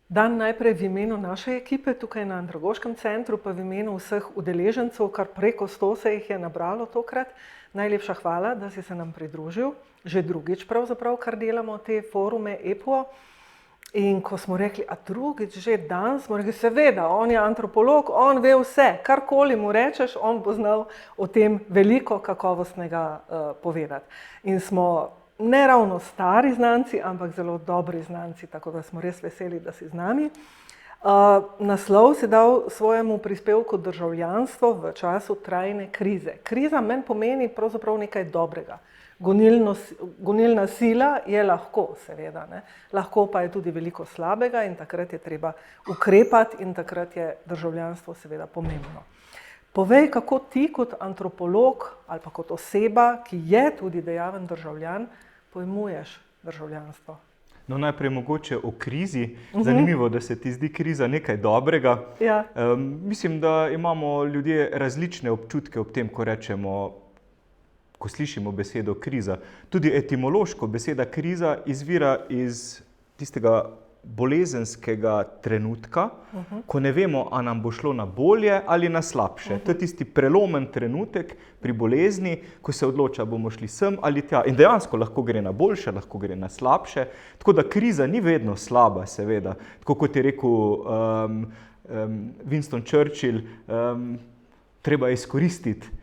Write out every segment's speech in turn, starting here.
Dan najprej v imenu naše ekipe tukaj na Andragoškem centru, pa v imenu vseh udeležencev, kar preko 100 se jih je nabralo tokrat. Najlepša hvala, da si se nam pridružil. Že drugič pravzaprav, kar delamo te forume EPO. In ko smo rekli, a drugič že dan, smo rekli, seveda, on je antropolog, on ve vse, karkoli mu rečeš, on bo znal o tem veliko kakovostnega povedati. In smo ne ravno stari znanci, ampak zelo dobri znanci, tako da smo res veseli, da si z nami. Naslov si dal svojemu prispevku Državljanstvo v času trajne krize. Kriza meni pomeni pravzaprav nekaj dobrega. Gonilna sila je lahko, seveda, ne? Lahko pa je tudi veliko slabega in takrat je treba ukrepati in takrat je državljanstvo seveda pomembno. Povej, kako ti kot antropolog ali pa kot oseba, ki je tudi dejaven državljan, pojmuješ državljanstvo? No, najprej mogoče o krizi. Zanimivo, da se ti zdi kriza nekaj dobrega. Ja. Mislim, da imamo ljudje različne občutke ob tem, ko slišimo besedo kriza. Tudi etimološko beseda kriza izvira iz tistega bolezenskega trenutka, ko ne vemo, a nam bo šlo na bolje ali na slabše. To je tisti prelomen trenutek pri bolezni, ko se odloča, bomo šli sem ali tja. In dejansko lahko gre na boljše, lahko gre na slabše. Tako da kriza ni vedno slaba, seveda. Tako kot je rekel Winston Churchill, treba izkoristiti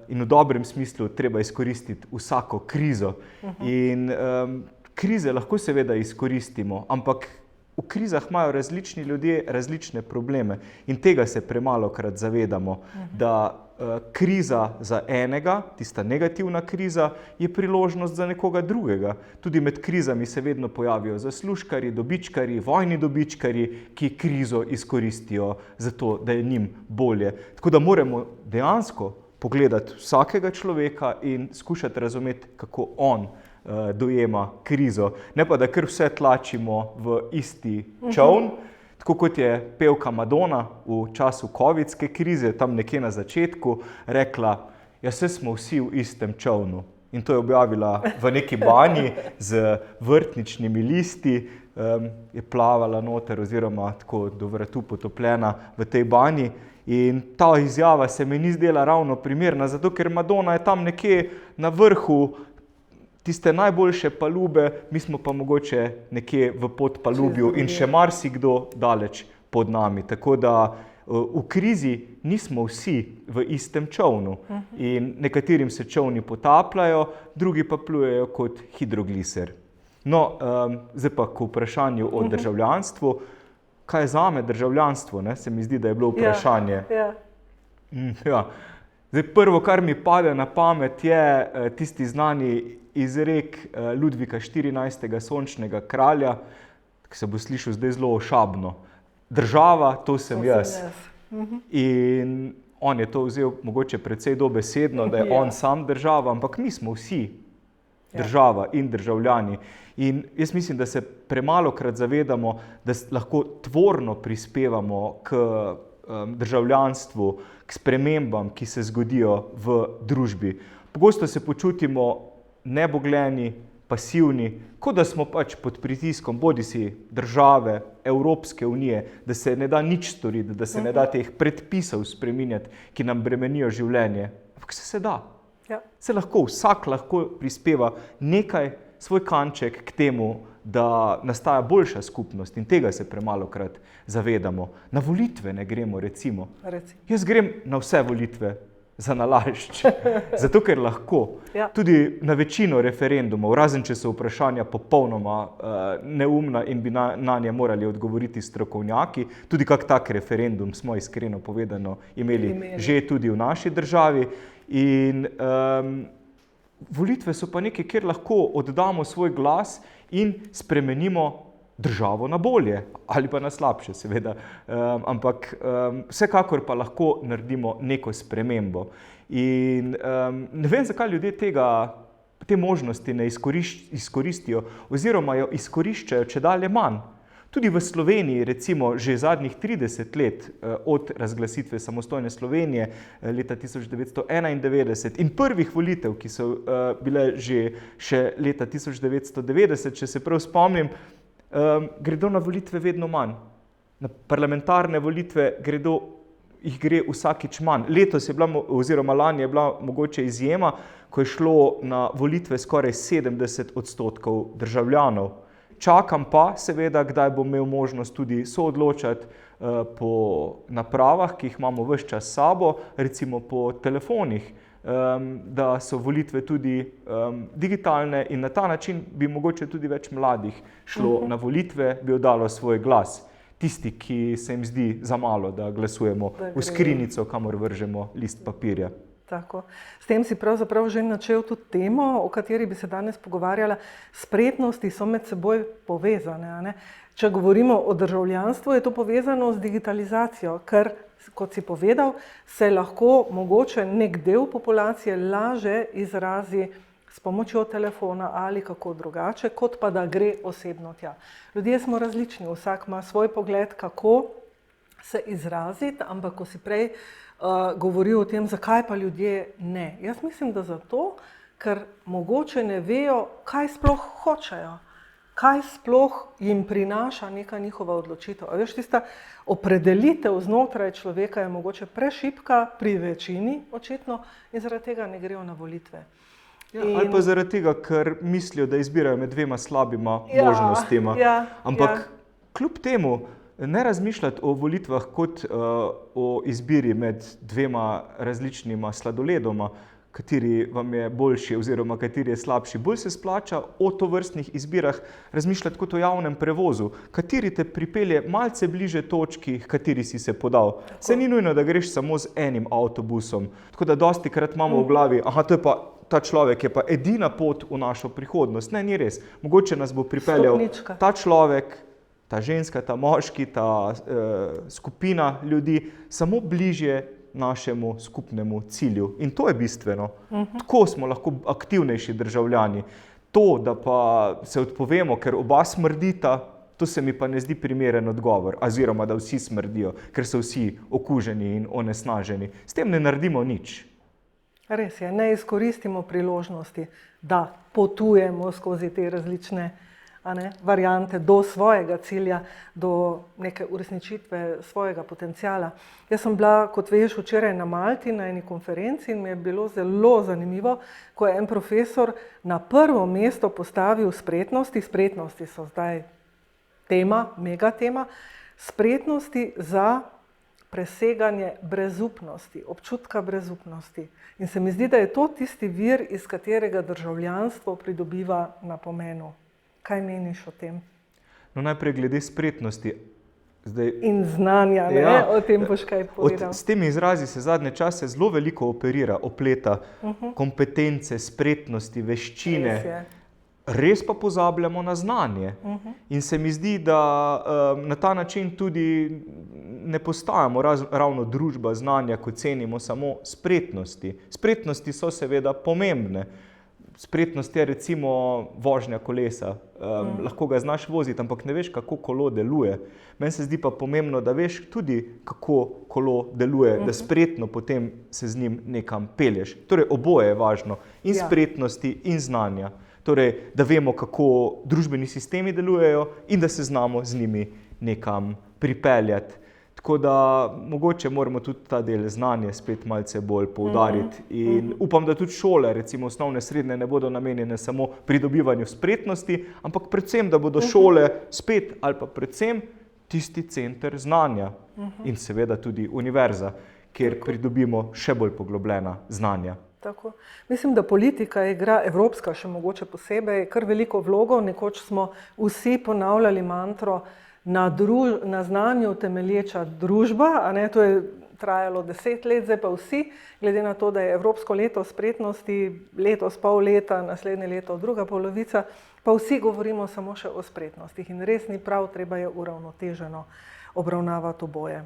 in v dobrem smislu treba izkoristiti vsako krizo. In krize lahko seveda izkoristimo, ampak v krizah imajo različni ljudje različne probleme in tega se premalokrat zavedamo, da kriza za enega, tista negativna kriza, je priložnost za nekoga drugega. Tudi med krizami se vedno pojavijo zaslužkarji, dobičkarji, vojni dobičkarji, ki krizo izkoristijo za to, da je njim bolje. Tako da moramo dejansko pogledati vsakega človeka in skušati razumeti, kako on dojema krizo. Ne pa, da kar vse tlačimo v isti čoln, tako kot je pevka Madonna v času covidske krize, tam nekje na začetku, rekla, ja, saj smo vsi v istem čolnu. In to je objavila v neki banji z vrtničnimi listi, je plavala noter oziroma tako do vratu potopljena v tej banji. In ta izjava se mi ni zdela ravno primerna, zato ker Madonna je tam nekje na vrhu tiste najboljše palube, mi smo pa mogoče nekje v podpalubju in še marsikdo daleč pod nami. Tako da v krizi nismo vsi v istem čolnu in nekaterim se čolni potapljajo, drugi pa plujejo kot hidrogliser. No, zdaj pa k vprašanju o državljanstvu. Kaj je zame državljanstvo, ne? Se mi zdi, da je bilo vprašanje. Ja. Zdaj, prvo, kar mi pade na pamet, je tisti znani izrek Ludvika XIV. Sončnega kralja, ki se bo slišal zdaj zelo ošabno. Država, to sem jaz. In on je to vzel mogoče precej dobesedno, da je on sam država, ampak mi smo vsi država in državljani. In jaz mislim, da se premalokrat zavedamo, da lahko tvorno prispevamo k državljanstvu, k spremembam, ki se zgodijo v družbi. Pogosto se počutimo nebogljeni, pasivni, kot da smo pač pod pritiskom bodisi države, Evropske unije, da se ne da nič storiti, da se ne da teh predpisov spreminjati, ki nam bremenijo življenje. Ampak se da. Se lahko, vsak lahko prispeva nekaj, svoj kanček k temu, da nastaja boljša skupnost in tega se premalokrat zavedamo. Na volitve ne gremo, recimo. Jaz grem na vse volitve za nalašč, zato ker lahko. Tudi na večino referendumov, razen če so vprašanja popolnoma neumna in bi na nje morali odgovoriti strokovnjaki. Tudi kak tak referendum smo iskreno povedano imeli že tudi v naši državi. In volitve so pa nekaj, kjer lahko oddamo svoj glas in spremenimo državo na bolje ali pa na slabše, seveda. Ampak vsekakor pa lahko naredimo neko spremembo. In ne vem, zakaj ljudje te možnosti ne izkoristijo oziroma jo izkoriščajo čedalje manj. Tudi v Sloveniji, recimo, že zadnjih 30 let od razglasitve samostojne Slovenije leta 1991 in prvih volitev, ki so bile že še leta 1990, če se prav spomnim, gredo na volitve vedno manj. Na parlamentarne volitve jih gre vsakič manj. Letos je bila, oziroma lani je bila mogoče izjema, ko je šlo na volitve skoraj 70% državljanov. Čakam pa seveda, kdaj bom imel možnost tudi soodločati po napravah, ki jih imamo ves čas s sabo, recimo po telefonih, da so volitve tudi digitalne in na ta način bi mogoče tudi več mladih šlo na volitve, bi oddalo svoj glas. Tisti, ki se jim zdi za malo, da glasujemo v skrinjico, kamor vržemo list papirja. Tako. S tem si pravzaprav že načel tudi temo, o kateri bi se danes pogovarjala. Spretnosti so med seboj povezane. A ne? Če govorimo o državljanstvu, je to povezano z digitalizacijo, ker, kot si povedal, se lahko mogoče nek del populacije laže izrazi s pomočjo telefona ali kako drugače, kot pa da gre osebno tja. Ljudje smo različni, vsak ima svoj pogled, kako se izraziti, ampak ko si prej govoril o tem, zakaj pa ljudje ne. Jaz mislim, da zato, ker mogoče ne vejo, kaj sploh hočejo, kaj sploh jim prinaša neka njihova odločitev. A veš, tista opredelitev znotraj človeka je mogoče prešibka pri večini, očitno, in zaradi tega ne grejo na volitve. Ali pa zaradi tega, ker mislijo, da izbirajo med dvema slabima možnostima. Ampak kljub temu, ne razmišljati o volitvah kot o izbiri med dvema različnima sladoledoma, kateri vam je boljši oziroma kateri je slabši. Bolj se splača o tovrstnih izbirah razmišljati kot o javnem prevozu, kateri te pripelje malce bliže točki, kateri si se podal. Se ni nujno, da greš samo z enim avtobusom. Tako da dostikrat imamo v glavi, ta človek je pa edina pot v našo prihodnost. Ne, ni res. Mogoče nas bo pripeljal ta človek, ta ženska, ta moški, ta skupina ljudi, samo bližje našemu skupnemu cilju. In to je bistveno. Tako smo lahko aktivnejši državljani. To, da pa se odpovemo, ker oba smrdita, to se mi pa ne zdi primeren odgovor. Oziroma, da vsi smrdijo, ker so vsi okuženi in onesnaženi. S tem ne naredimo nič. Res je, ne izkoristimo priložnosti, da potujemo skozi te različne variante do svojega cilja, do neke uresničitve svojega potencijala. Jaz sem bila, kot veš, včeraj na Malti na eni konferenci in mi je bilo zelo zanimivo, ko je en profesor na prvo mesto postavil spretnosti. Spretnosti so zdaj tema, mega tema, spretnosti za preseganje brezupnosti, občutka brezupnosti. In se mi zdi, da je to tisti vir, iz katerega državljanstvo pridobiva na pomenu. Kaj meniš o tem? No, najprej glede spretnosti. In znanja, o tem boš kaj povedal. S temi izrazi se zadnje čase zelo veliko operira, opleta, kompetence, spretnosti, veščine. Res pa pozabljamo na znanje. In se mi zdi, da na ta način tudi ne postajamo ravno družba znanja, ko cenimo samo spretnosti. Spretnosti so seveda pomembne. Spretnost je recimo vožnja kolesa. Lahko ga znaš voziti, ampak ne veš, kako kolo deluje. Meni se zdi pa pomembno, da veš tudi, kako kolo deluje, da spretno potem se z njim nekam pelješ. Torej, oboje je važno. In spretnosti, in znanja. Torej, da vemo, kako družbeni sistemi delujejo in da se znamo z njimi nekam pripeljati. Tako da mogoče moramo tudi ta del znanja spet malce bolj poudariti. In upam, da tudi šole, recimo osnovne, srednje, ne bodo namenjene samo pridobivanju spretnosti, ampak predvsem, da bodo šole spet ali pa predvsem tisti center znanja. In seveda tudi univerza, kjer pridobimo še bolj poglobljena znanja. Tako. Mislim, da politika igra, evropska še mogoče posebej, kar veliko vlogo. Nekoč smo vsi ponavljali mantro na znanju temelječa družba, to je trajalo 10 let, zdaj pa vsi, glede na to, da je Evropsko leto spretnosti, letos pol leta, naslednje leto druga polovica, pa vsi govorimo samo še o spretnostih in res ni prav, treba je uravnoteženo obravnavati oboje.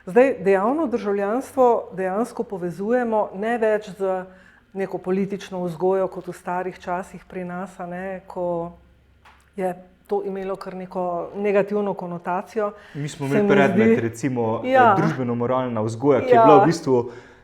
Zdaj, dejavno državljanstvo dejansko povezujemo ne več z neko politično vzgojo, kot v starih časih pri nas, ko je to imelo kar neko negativno konotacijo. Mi smo imeli predmet, recimo družbeno-moralna vzgoja, ki je bila v bistvu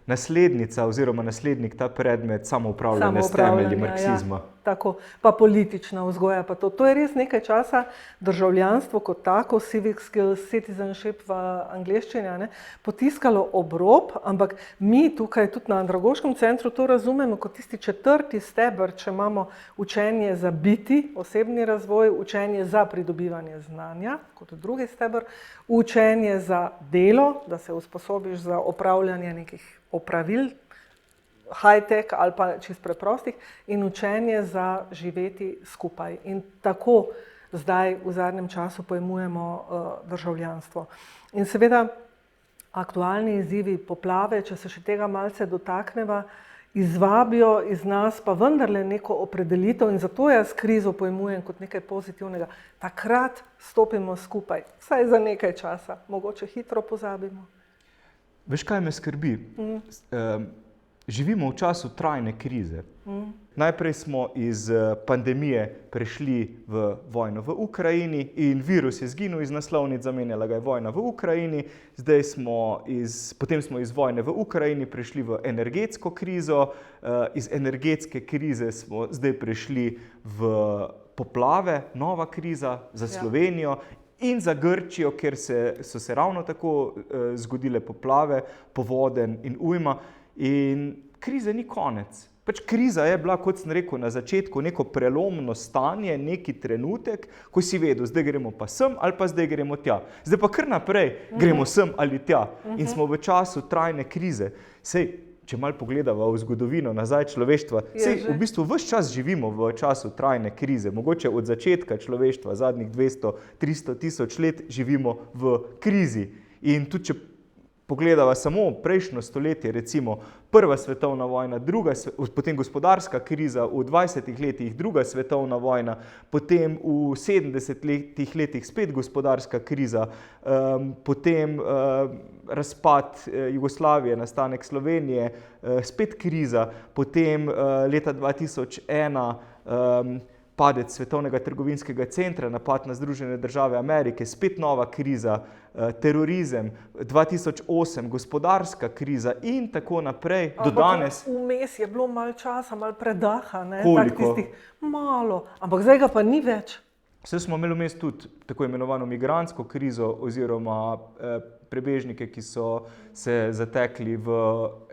naslednica oziroma naslednik ta predmet samoupravljanja s temelji marksizma. Ja, tako, pa politična vzgoja. Pa to je res nekaj časa državljanstvo kot tako, civic skills, citizenship v angleščini, potiskalo ob rob, ampak mi tukaj tudi na Andragoškem centru to razumemo kot tisti 4. steber, če imamo učenje za biti, osebni razvoj, učenje za pridobivanje znanja, kot 2. steber, učenje za delo, da se usposobiš za opravljanje nekih opravil, high-tech ali pa čisto preprostih, in učenje za živeti skupaj. In tako zdaj v zadnjem času pojmujemo državljanstvo. In seveda aktualni izzivi poplave, če se še tega malce dotakneva, izvabijo iz nas pa vendarle neko opredelitev in zato jaz krizo pojmujem kot nekaj pozitivnega. Takrat stopimo skupaj, vsaj za nekaj časa, mogoče hitro pozabimo. Veš, kaj me skrbi? Živimo v času trajne krize. Najprej smo iz pandemije prešli v vojno v Ukrajini in virus je zginil iz naslovnic, zamenjala ga je vojna v Ukrajini. Potem smo iz vojne v Ukrajini prešli v energetsko krizo, iz energetske krize smo zdaj prešli v poplave, nova kriza za Slovenijo. In za Grčijo, kjer so se ravno tako zgodile poplave, povodenj in ujma. In krize ni konec. Pač kriza je bila, kot sem rekel na začetku, neko prelomno stanje, neki trenutek, ko si vedel, zdaj gremo pa sem ali pa zdaj gremo tja. Zdaj pa kar naprej gremo sem ali tja. In smo v času trajne krize. Sej, če malo pogledava v zgodovino nazaj človeštva, v bistvu ves čas živimo v času trajne krize. Mogoče od začetka človeštva, zadnjih 200-300 tisoč let živimo v krizi. In tudi če pogledava samo prejšnjo stoletje, recimo Prva svetovna vojna, potem gospodarska kriza v 20 letih, Druga svetovna vojna, potem v 70 letih spet gospodarska kriza, potem razpad Jugoslavije, nastanek Slovenije, spet kriza, potem leta 2001 padec Svetovnega trgovinskega centra, napad na Združene države Amerike, spet nova kriza, terorizem, 2008 gospodarska kriza in tako naprej do danes. Vmes je bilo malo časa, malo predaha, Koliko? Malo, ampak zdaj ga pa ni več. Vse smo imeli vmes tudi tako imenovano migrantsko krizo oziroma prebežnike, ki so se zatekli v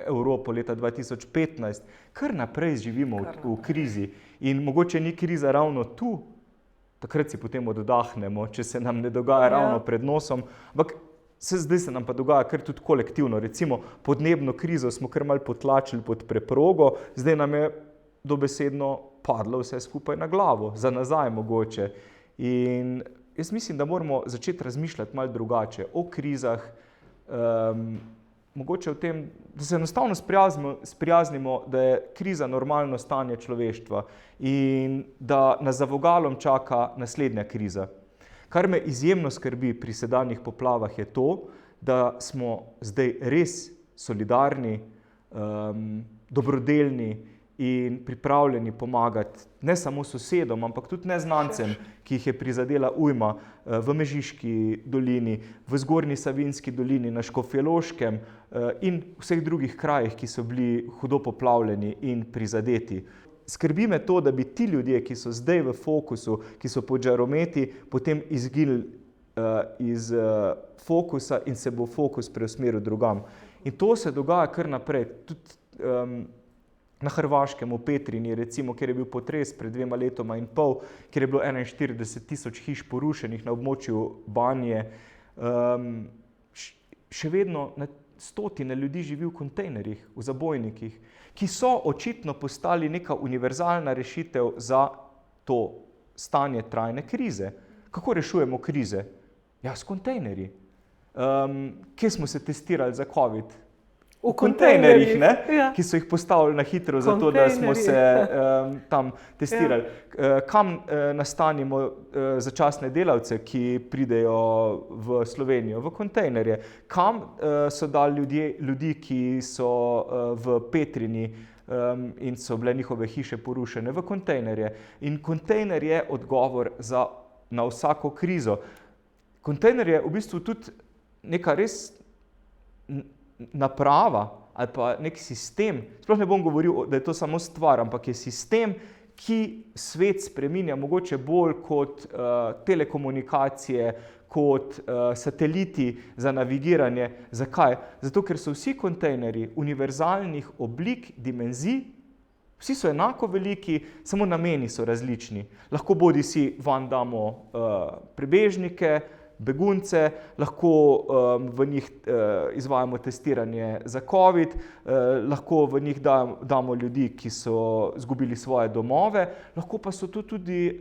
Evropo leta 2015. Kar naprej živimo v krizi in mogoče ni kriza ravno tu, takrat si potem oddahnemo, če se nam ne dogaja ravno pred nosom, ampak zdaj se nam pa dogaja kar tudi kolektivno. Recimo podnebno krizo smo kar malo potlačili pod preprogo, zdaj nam je dobesedno padlo vse skupaj na glavo, za nazaj mogoče. In jaz mislim, da moramo začeti razmišljati malo drugače o krizah, mogoče o tem, da se enostavno sprijaznimo, da je kriza normalno stanje človeštva in da nas za vogalom čaka naslednja kriza. Kar me izjemno skrbi pri sedanjih poplavah je to, da smo zdaj res solidarni, dobrodelni in pripravljeni pomagati ne samo sosedom, ampak tudi neznancem, ki jih je prizadela ujma v Mežiški dolini, v Zgornji Savinjski dolini, na Škofjeloškem in vseh drugih krajih, ki so bili hudo poplavljeni in prizadeti. Skrbi me to, da bi ti ljudje, ki so zdaj v fokusu, ki so pod žarometi, potem izginili iz fokusa in se bo fokus preusmeril drugam. In to se dogaja kar naprej. Tudi na Hrvaškem, v Petrini, recimo, kjer je bil potres pred 2 letoma in pol, kjer je bilo 41 tisoč hiš porušenih na območju Banje, še vedno na stotine ljudi živi v kontejnerjih, v zabojnikih, ki so očitno postali neka univerzalna rešitev za to stanje trajne krize. Kako rešujemo krize? Ja, s kontejnerji. Kje smo se testirali za COVID? V kontejnerjih, ki so jih postavili na hitro, zato da smo se tam testirali. Kam nastanimo začasne delavce, ki pridejo v Slovenijo? V kontejnerje. Kam so dali ljudi, ki so v Petrini in so bile njihove hiše porušene? V kontejnerje. In kontejner je odgovor na vsako krizo. Kontejner je v bistvu tudi neka res naprava ali pa nek sistem, sploh ne bom govoril, da je to samo stvar, ampak je sistem, ki svet spreminja mogoče bolj kot telekomunikacije, kot sateliti za navigiranje. Zakaj? Zato, ker so vsi kontejnerji univerzalnih oblik, dimenzij, vsi so enako veliki, samo nameni so različni. Lahko bodisi van damo prebežnike, begunce, lahko v njih izvajamo testiranje za COVID, lahko v njih damo ljudi, ki so izgubili svoje domove, lahko pa so tu tudi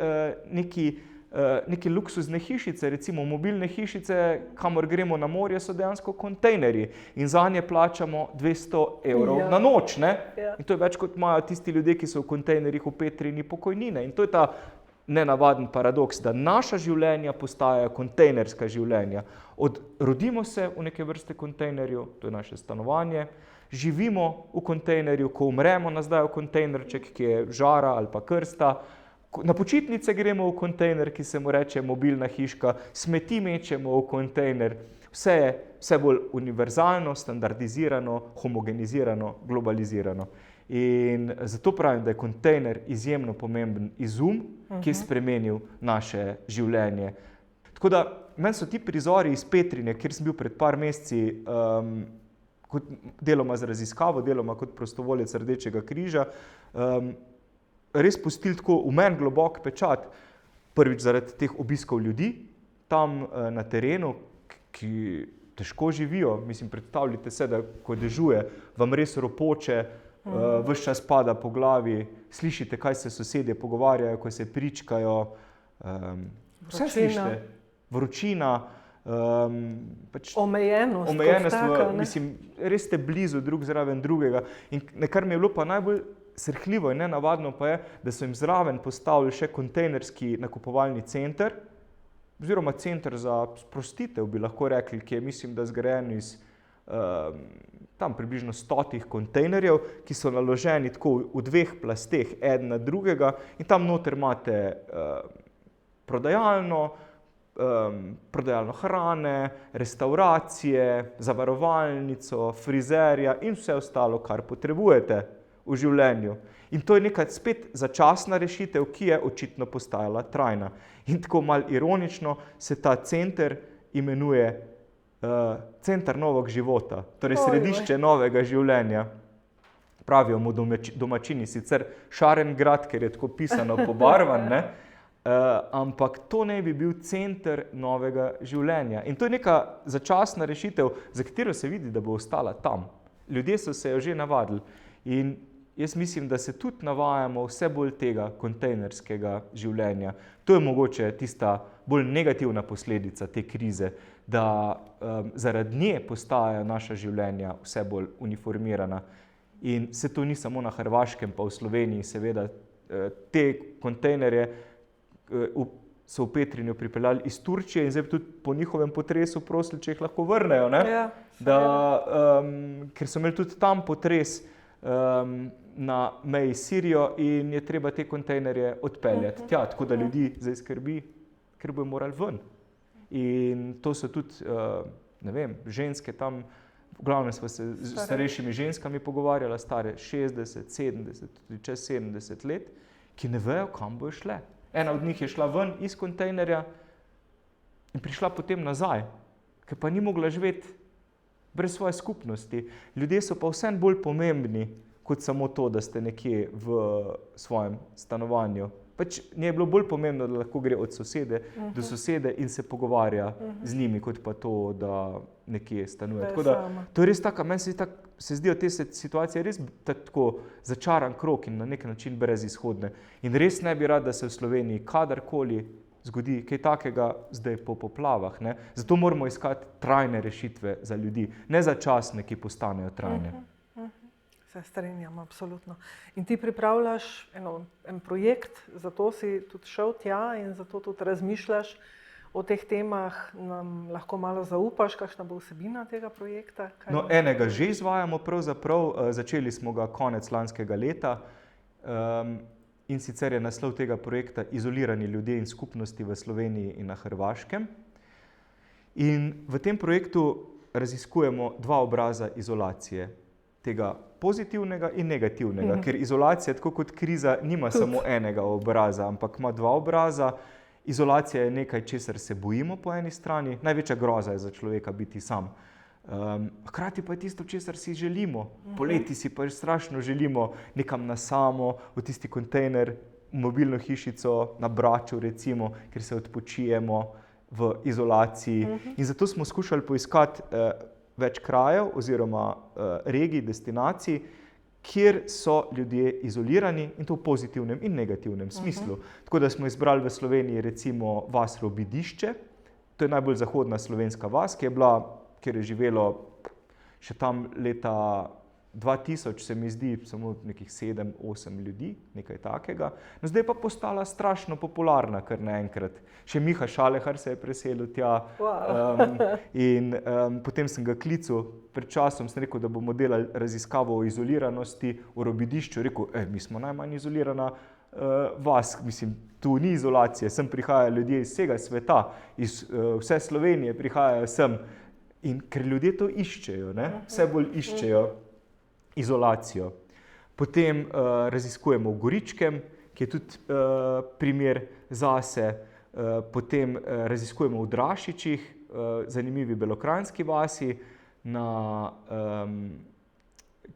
neke luksuzne hišice, recimo mobilne hišice, kamor gremo na morje, so dejansko kontejnerji in zanje plačamo 200 € na noč. Ne? In to je več kot imajo tisti ljudje, ki so v kontejnerjih v Petrini pokojnine. In to je ta nenavaden paradoks, da naša življenja postajajo kontejnerska življenja. Rodimo se v neke vrste kontejnerju, to je naše stanovanje, živimo v kontejnerju, ko umremo, nas dajo kontejnerček, ki je žara ali pa krsta, na počitnice gremo v kontejner, ki se mu reče mobilna hiška, smeti mečemo v kontejner, vse je vse bolj univerzalno, standardizirano, homogenizirano, globalizirano. In zato pravim, da je kontejner izjemno pomemben izum, ki je spremenil naše življenje. Tako da, meni so ti prizori iz Petrine, kjer sem bil pred par meseci, kot deloma z raziskavo, deloma kot prostovoljec Rdečega križa, res pustili tako v meni globok pečat. Prvič zaradi teh obiskov ljudi tam na terenu, ki težko živijo. Mislim, predstavljate se, da ko dežuje, vam res ropoče, ves čas pada po glavi, slišite, kaj se sosedje pogovarjajo, ko se pričkajo, vse slišite. Vročina, omejenost, mislim, res ste blizu drug zraven drugega. In kar mi je bilo pa najbolj srhljivo in nenavadno pa je, da so jim zraven postavili še kontejnerski nakupovalni center, oziroma center za sprostitev, bi lahko rekli, ki je, mislim, da zgrajen iz tam približno 100 kontejnerjev, ki so naloženi tako v dveh plasteh, eden na drugega, in tam noter imate prodajalno hrane, restauracije, zavarovalnico, frizerja in vse ostalo, kar potrebujete v življenju. In to je neka spet začasna rešitev, ki je očitno postajala trajna. In tako malo ironično se ta center imenuje Center novega života, torej središče novega življenja. Pravijo mu domačini sicer šaren grad, ker je tako pisano pobarvan, ne? Ampak to naj bi bil center novega življenja. In to je neka začasna rešitev, za katero se vidi, da bo ostala tam. Ljudje so se jo že navadili. In jaz mislim, da se tudi navajamo vse bolj tega kontejnerskega življenja. To je mogoče tista bolj negativna posledica te krize, da zaradi nje postajajo naša življenja vse bolj uniformirana. In se to ni samo na Hrvaškem, pa v Sloveniji, seveda te kontejnerje so v Petrinjo pripeljali iz Turčije in zdaj tudi po njihovem potresu prosili, če jih lahko vrnejo, ne? Ker so imeli tudi tam potres na meji s Sirijo in je treba te kontejnerje odpeljati tja, tako da ljudi zdaj skrbi, ker bojo morali ven. In to so tudi, ne vem, ženske tam, v glavnem smo se s starejšimi ženskami pogovarjali, stare 60, 70, tudi čez 70 let, ki ne vejo, kam bojo šle. Ena od njih je šla ven iz kontejnerja in prišla potem nazaj, ker pa ni mogla živeti brez svoje skupnosti. Ljudje so pa vseeno bolj pomembni, kot samo to, da ste nekje v svojem stanovanju. Pač njej je bilo bolj pomembno, da lahko gre od sosede do sosede in se pogovarja z njimi, kot pa to, da nekje stanuje. Tako da, to je res tako, meni se zdijo te situacije res tako začaran krog in na nek način brezizhodne. In res ne bi rad, da se v Sloveniji kadarkoli zgodi kaj takega zdaj po poplavah, ne? Zato moramo iskati trajne rešitve za ljudi, ne začasne, ki postanejo trajne. Se strinjam, absolutno. In ti pripravljaš en projekt, zato si tudi šel tja in zato tudi razmišljaš o teh temah, nam lahko malo zaupaš, kakšna bo vsebina tega projekta? No, enega že izvajamo pravzaprav, začeli smo ga konec lanskega leta in sicer je naslov tega projekta Izolirani ljudje in skupnosti v Sloveniji in na Hrvaškem. In v tem projektu raziskujemo dva obraza izolacije. tega pozitivnega in negativnega, ker izolacija, tako kot kriza, nima samo enega obraza, ampak ima dva obraza. Izolacija je nekaj, česar se bojimo po eni strani, največja groza je za človeka biti sam. Hkrati pa je tisto, česar si želimo. Poleti si pa strašno želimo nekam na samo, v tisti kontejner, v mobilno hišico, na Braču recimo, kjer se odpočijemo v izolaciji. In zato smo skušali poiskati več krajev oziroma regij, destinacij, kjer so ljudje izolirani in to v pozitivnem in negativnem smislu. Tako da smo izbrali v Sloveniji recimo vas Robidišče, to je najbolj zahodna slovenska vas, kjer je živelo še tam leta 2000, se mi zdi, samo nekih 7-8 ljudi, nekaj takega. No, zdaj pa postala strašno popularna kar naenkrat. Še Miha Šalehar se je preselil tja. Potem sem ga klical pred časom, sem rekel, da bomo delali raziskavo o izoliranosti v Robidišču. Rekel, mi smo najmanj izolirana vas, mislim, tu ni izolacije, sem prihajajo ljudje iz vsega sveta, iz vse Slovenije prihajajo sem. In ker ljudje to iščejo, vse bolj iščejo izolacijo. Potem raziskujemo v Goričkem, ki je tudi primer zase. Potem raziskujemo v Drašičih, zanimivi Belokranjski vasi,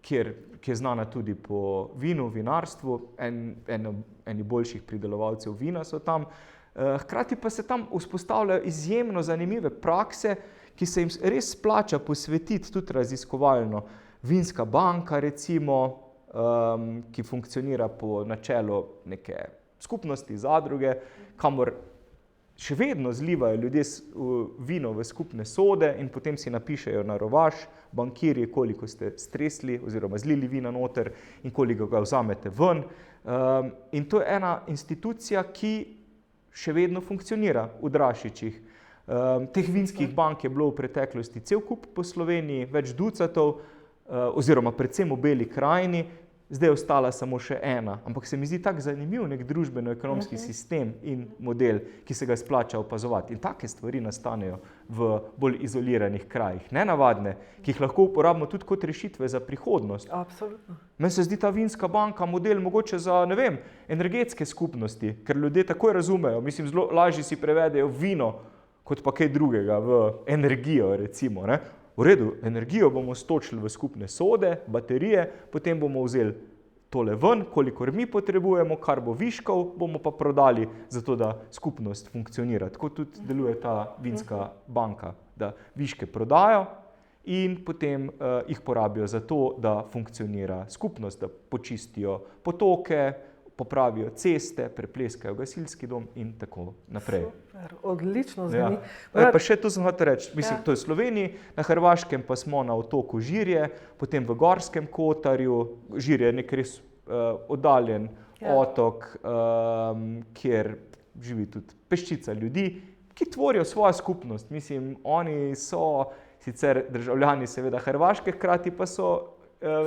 kjer je znana tudi po vinu, vinarstvu, eni boljših pridelovalcev vina so tam. Hkrati pa se tam vzpostavljajo izjemno zanimive prakse, ki se jim res splača posvetiti tudi raziskovalno. Vinska banka recimo, ki funkcionira po načelu neke skupnosti, zadruge, kamor še vedno zlivajo ljudje vino v skupne sode in potem si napišejo na rovaš, bankirji, koliko ste stresli oziroma zlili vina noter in koliko ga vzamete ven. In to je ena institucija, ki še vedno funkcionira v Drašičih. Teh vinskih bank je bilo v preteklosti cel kup po Sloveniji, več ducatov, oziroma predvsem v Beli krajini, zdaj je ostala samo še ena. Ampak se mi zdi tak zanimiv nek družbeno-ekonomski sistem in model, ki se ga splača opazovati. In take stvari nastanejo v bolj izoliranih krajih, nenavadne, ki jih lahko uporabimo tudi kot rešitve za prihodnost. Absolutno. Meni se zdi ta vinska banka model mogoče za, ne vem, energetske skupnosti, ker ljudje takoj razumejo, mislim, zelo lažje si prevedejo vino, kot pa kaj drugega, v energijo recimo, V redu, energijo bomo stočili v skupne sode, baterije, potem bomo vzeli tole ven, kolikor mi potrebujemo, kar bo viškov, bomo pa prodali, zato da skupnost funkcionira. Tako tudi deluje ta vinska banka, da viške prodajo in potem jih porabijo za to, da funkcionira skupnost, da počistijo potoke, popravijo ceste, prepleskajo gasilski dom in tako naprej. Super, odlično zveni. Pa še to sem hotel reči, mislim, to je v Sloveniji, na Hrvaškem pa smo na otoku Žirje, potem v Gorskem Kotarju, Žirje je nek res oddaljen otok, kjer živi tudi peščica ljudi, ki tvorijo svojo skupnost. Mislim, oni so sicer državljani seveda Hrvaške, hkrati pa so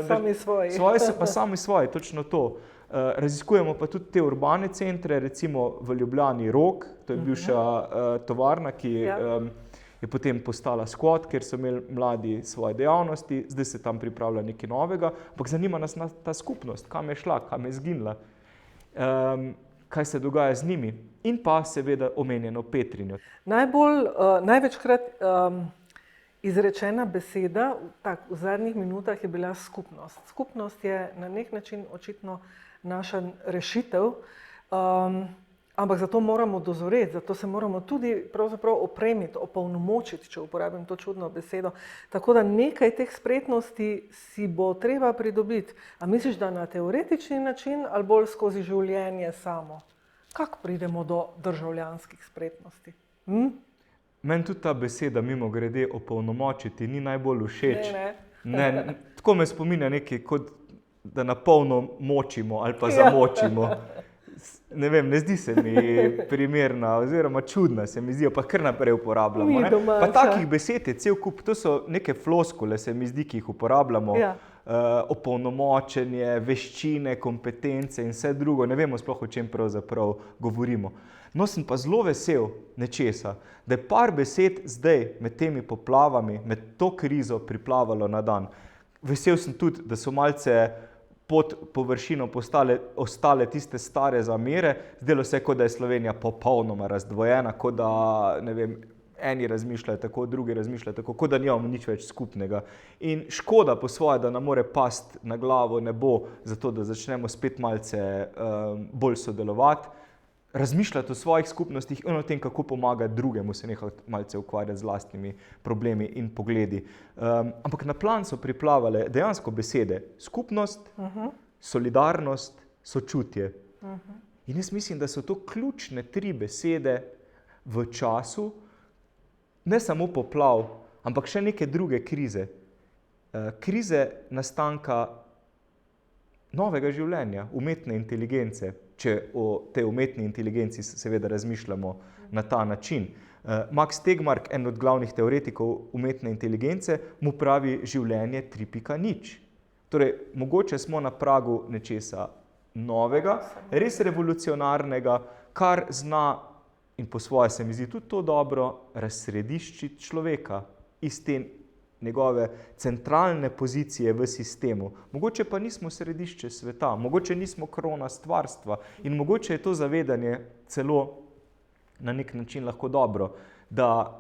sami svoji. Pa sami svoji, točno to. Raziskujemo pa tudi te urbane centre, recimo v Ljubljani Rog, to je bivša tovarna, ki je potem postala Skvot, kjer so imeli mladi svoje dejavnosti, zdaj se tam pripravlja nekaj novega, ampak zanima nas ta skupnost, kam je šla, kam je zginila, kaj se dogaja z njimi in pa seveda omenjeno Petrinjo. Največkrat izrečena beseda v zadnjih minutah je bila skupnost. Skupnost je na nek način očitno naša rešitev, ampak zato moramo dozoreti, zato se moramo tudi pravzaprav opremiti, opolnomočiti, če uporabim to čudno besedo. Tako da nekaj teh spretnosti si bo treba pridobiti. A misliš, da na teoretični način ali bolj skozi življenje samo? Kako pridemo do državljanskih spretnosti? Meni tudi ta beseda, mimogrede, opolnomočiti ni najbolj všeč. Tako me spominja nekaj, kot da napolno močimo ali pa zamočimo. Ne vem, ne zdi se mi primerna oziroma čudna, se mi zdijo, pa kar naprej uporabljamo. Pa takih besed je cel kup, to so neke floskule, se mi zdi, ki jih uporabljamo. Opolnomočenje, veščine, kompetence in vse drugo, ne vemo sploh, o čem pravzaprav govorimo. No, sem pa zelo vesel nečesa, da je par besed zdaj med temi poplavami, med to krizo priplavalo na dan. Vesel sem tudi, da so malce pod površino ostale tiste stare zamere. Zdelo se je, kot da je Slovenija popolnoma razdvojena, kot da, ne vem, eni razmišljajo tako, drugi razmišljajo tako, kot da nimamo nič več skupnega. In škoda po svoje, da nam more pasti na glavo nebo, zato da začnemo spet malce bolj sodelovati, razmišljati o svojih skupnostih in o tem, kako pomagati drugemu, se nekako malce ukvarjati z lastnimi problemi in pogledi. Ampak na plan so priplavale dejansko besede skupnost, solidarnost, sočutje. In jaz mislim, da so to ključne 3 besede v času, ne samo poplav, ampak še neke druge krize. Krize nastanka novega življenja, umetne inteligence, če o tej umetni inteligenci seveda razmišljamo na ta način. Max Tegmark, en od glavnih teoretikov umetne inteligence, mu pravi življenje 3.0. Torej, mogoče smo na pragu nečesa novega, res revolucionarnega, kar zna, in po svoje se mi zdi tudi to dobro, razsrediščiti človeka iz te njegove centralne pozicije v sistemu. Mogoče pa nismo središče sveta, mogoče nismo krona stvarstva in mogoče je to zavedanje celo na nek način lahko dobro, da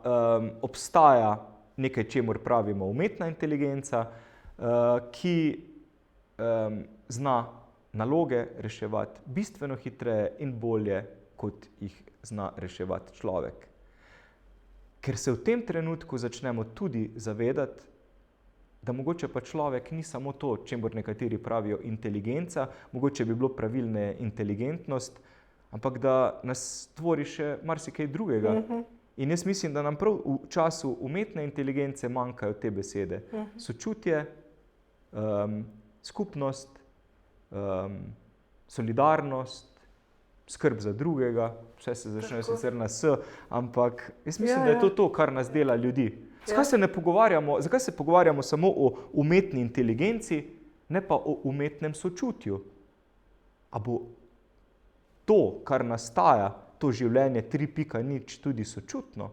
obstaja nekaj, čemur pravimo umetna inteligenca, ki zna naloge reševati bistveno hitreje in bolje, kot jih zna reševati človek. Ker se v tem trenutku začnemo tudi zavedati, da mogoče pa človek ni samo to, čemur nekateri pravijo inteligenca, mogoče bi bilo pravilne inteligentnost, ampak da nas tvori še marsikaj drugega. In jaz mislim, da nam prav v času umetne inteligence manjkajo te besede. Sočutje, skupnost, solidarnost, skrb za drugega, vse se začne sicer na S, ampak jaz mislim, da je to, kar nas dela ljudi. Zakaj se pogovarjamo samo o umetni inteligenci, ne pa o umetnem sočutju? A bo to, kar nastaja, to življenje 3.0 tudi sočutno?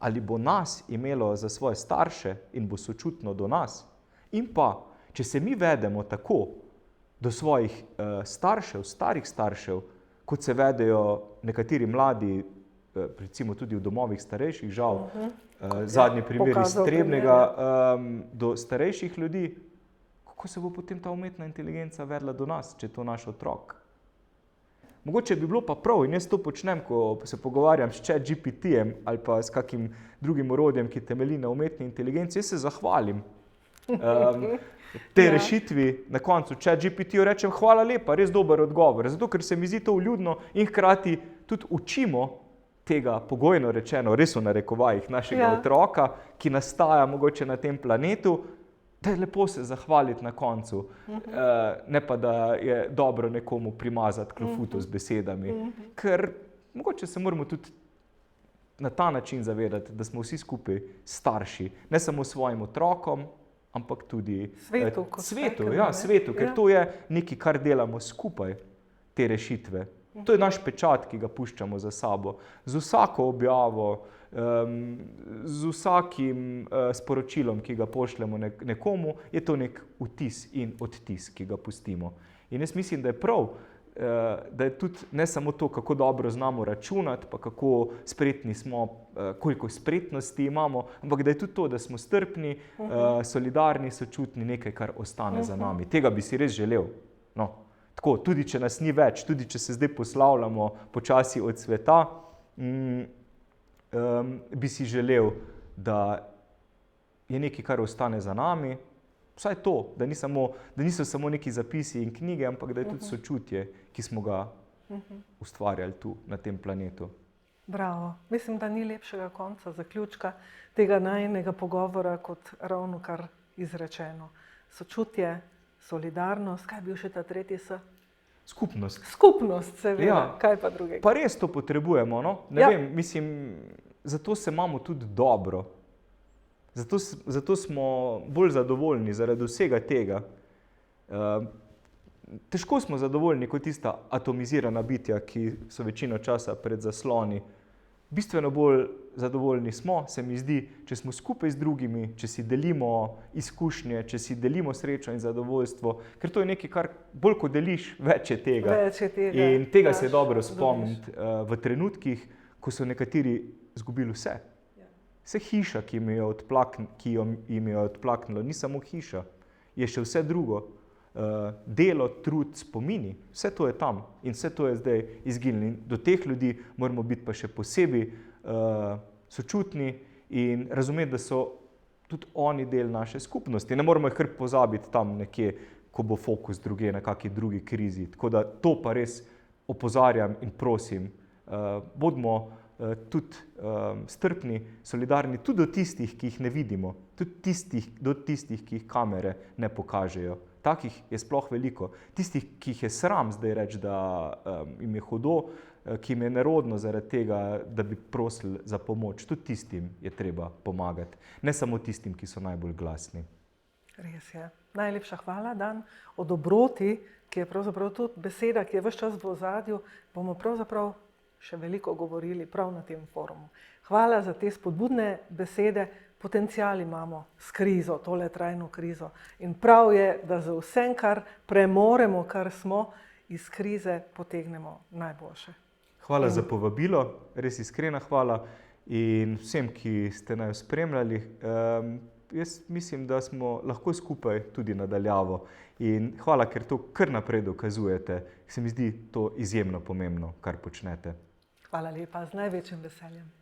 Ali bo nas imelo za svoje starše in bo sočutno do nas? In pa, če se mi vedemo tako do svojih staršev, starih staršev, kot se vedejo nekateri mladi, recimo tudi v domovih starejših, žal, zadnji primer iz Trebnjega, do starejših ljudi, kako se bo potem ta umetna inteligenca vedla do nas, če je to naš otrok? Mogoče bi bilo pa prav, in jaz to počnem, ko se pogovarjam s ChatGPT-jem ali pa s kakim drugim orodjem, ki temelji na umetni inteligenci, jaz se zahvalim tej rešitvi, na koncu ChatGPT-ju rečem hvala lepa, res dober odgovor, zato ker se mi zdi to vljudno in hkrati tudi učimo tega, pogojno rečeno, res v narekovajih, našega otroka, ki nastaja mogoče na tem planetu, da je lepo se zahvaliti na koncu, ne pa da je dobro nekomu primazati klofuto z besedami, ker mogoče se moramo tudi na ta način zavedati, da smo vsi skupaj starši, ne samo svojim otrokom, ampak tudi svetu, ker to je nekaj, kar delamo skupaj, te rešitve. To je naš pečat, ki ga puščamo za sabo. Z vsako objavo, z vsakim sporočilom, ki ga pošljemo nekomu, je to nek vtis in odtis, ki ga pustimo. In jaz mislim, da je prav, da je tudi ne samo to, kako dobro znamo računati, pa kako spretni smo, koliko spretnosti imamo, ampak da je tudi to, da smo strpni, solidarni, sočutni, nekaj, kar ostane za nami. Tega bi si res želel. No, tako, tudi če nas ni več, tudi če se zdaj poslavljamo počasi od sveta, bi si želel, da je nekaj, kar ostane za nami, vsaj to, da niso samo neki zapisi in knjige, ampak da je tudi sočutje, ki smo ga ustvarjali tu, na tem planetu. Bravo. Mislim, da ni lepšega konca, zaključka tega najinega pogovora, kot ravno kar izrečeno. Sočutje, solidarnost, kaj je bil še ta tretji S? Skupnost. Skupnost, seveda, kaj pa drugega? Pa res to potrebujemo, no? Ne vem, mislim, zato se imamo tudi dobro. Zato smo bolj zadovoljni zaradi vsega tega. Težko smo zadovoljni kot tista atomizirana bitja, ki so večino časa pred zasloni, bistveno bolj zadovoljni smo, se mi zdi, če smo skupaj z drugimi, če si delimo izkušnje, če si delimo srečo in zadovoljstvo, ker to je nekaj, kar bolj ko deliš, več je tega. In tega se je dobro spomniti v trenutkih, ko so nekateri izgubili vse. Vse hiša, ki jim je odplaknilo, ni samo hiša, je še vse drugo. Delo, trud, spomini, vse to je tam in vse to je zdaj izginilo. Do teh ljudi moramo biti pa še posebej sočutni in razumeti, da so tudi oni del naše skupnosti. Ne moramo jih kar pozabiti tam nekje, ko bo fokus drugje na kakšni drugi krizi. Tako da to pa res opozarjam in prosim, bodimo tudi strpni, solidarni tudi do tistih, ki jih ne vidimo, tudi do tistih, ki jih kamere ne pokažejo. Takih je sploh veliko. Tistih, ki jih je sram zdaj reči, da jim je hudo, ki jim je nerodno zaradi tega, da bi prosili za pomoč. Tudi tistim je treba pomagati. Ne samo tistim, ki so najbolj glasni. Res je. Najlepša hvala, Dan. O dobroti, ki je pravzaprav tudi beseda, ki je ves čas v ozadju, bomo pravzaprav še veliko govorili prav na tem forumu. Hvala za te spodbudne besede. Potencial imamo s krizo, tole trajno krizo. In prav je, da za vsem, kar premoremo, kar smo, iz krize potegnemo najboljše. Hvala za povabilo, res iskrena hvala. In vsem, ki ste naju spremljali, jaz mislim, da smo lahko skupaj tudi nadaljavo. In hvala, ker to kar naprej dokazujete. Se mi zdi to izjemno pomembno, kar počnete. Hvala lepa, z največjim veseljem.